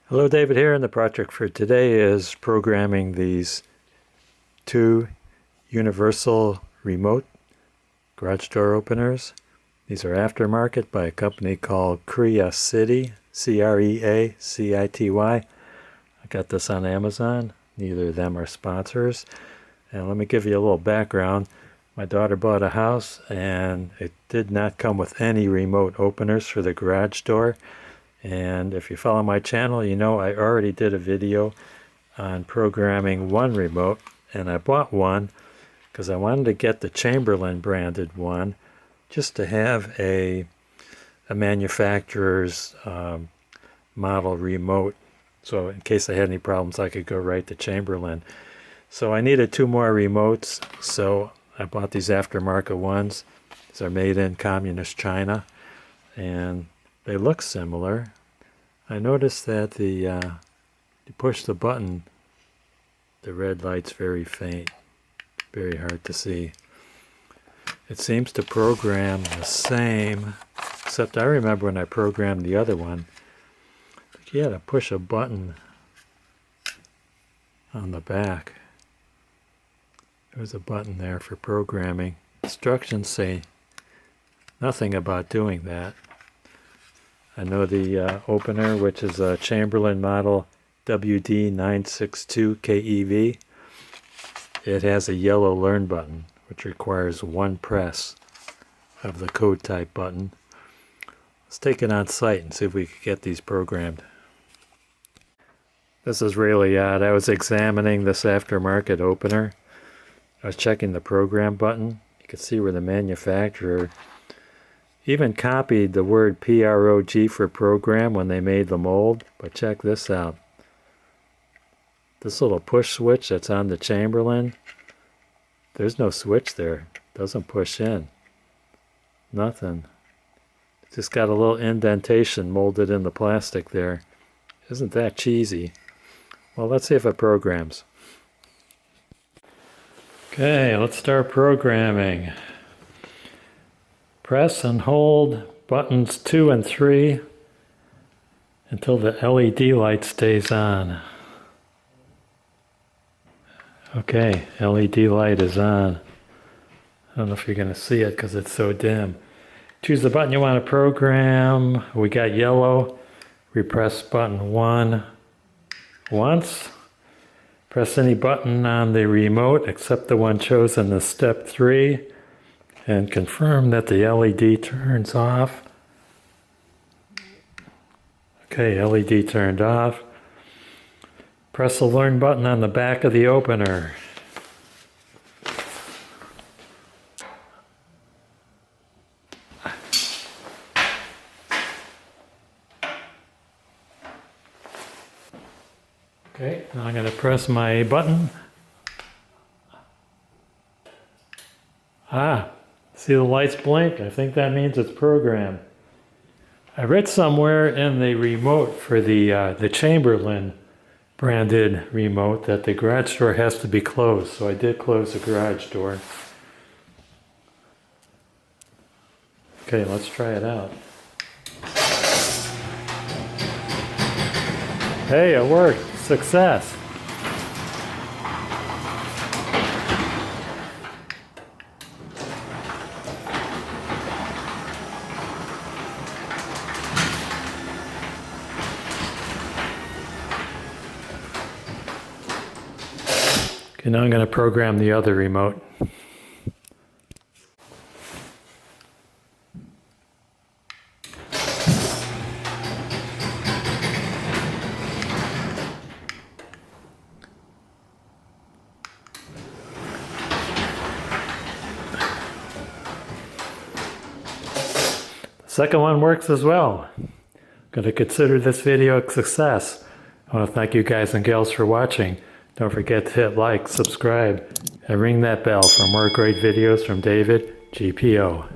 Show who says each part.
Speaker 1: Hello, David here, and the project for today is programming these two universal remote garage door openers. These are aftermarket by a company called CreaCity, C-R-E-A-C-I-T-Y. I got this on Amazon. Neither of them are sponsors. And let me give you a little background. My daughter bought a house and it did not come with any remote openers for the garage door. And if you follow my channel, you know I already did a video on programming one remote, and I bought one because I wanted to get the Chamberlain branded one just to have a manufacturer's model remote, so in case I had any problems I could go right to Chamberlain. So I needed two more remotes, so I bought these aftermarket ones. These are made in communist China, and they look similar. I noticed that you push the button, the red light's very faint, very hard to see. It seems to program the same, except I remember when I programmed the other one, you had to push a button on the back. There was a button there for programming. Instructions say nothing about doing that. I know the opener, which is a Chamberlain model WD962KEV, it has a yellow Learn button, which requires one press of the code type button. Let's take it on site and see if we can get these programmed. This is really odd. I was examining this aftermarket opener. I was checking the program button. You can see where the manufacturer even copied the word PROG for program when they made the mold, but check this out. This little push switch that's on the Chamberlain, there's no switch there. It doesn't push in. Nothing. It's just got a little indentation molded in the plastic there. Isn't that cheesy? Well, let's see if it programs. Okay, let's start programming. Press and hold buttons 2 and 3 until the LED light stays on. Okay, LED light is on. I don't know if you're going to see it because it's so dim. Choose the button you want to program. We got yellow. We press button 1 once. Press any button on the remote except the one chosen as step 3. And confirm that the LED turns off. Okay, LED turned off. Press the Learn button on the back of the opener. Okay, now I'm going to press my button. See the lights blink? I think that means it's programmed. I read somewhere in the remote for the Chamberlain branded remote that the garage door has to be closed, so I did close the garage door. Okay, let's try it out. Hey, it worked. Success. Okay, now I'm going to program the other remote. The second one works as well. I'm going to consider this video a success. I want to thank you guys and gals for watching. Don't forget to hit like, subscribe, and ring that bell for more great videos from David GPO.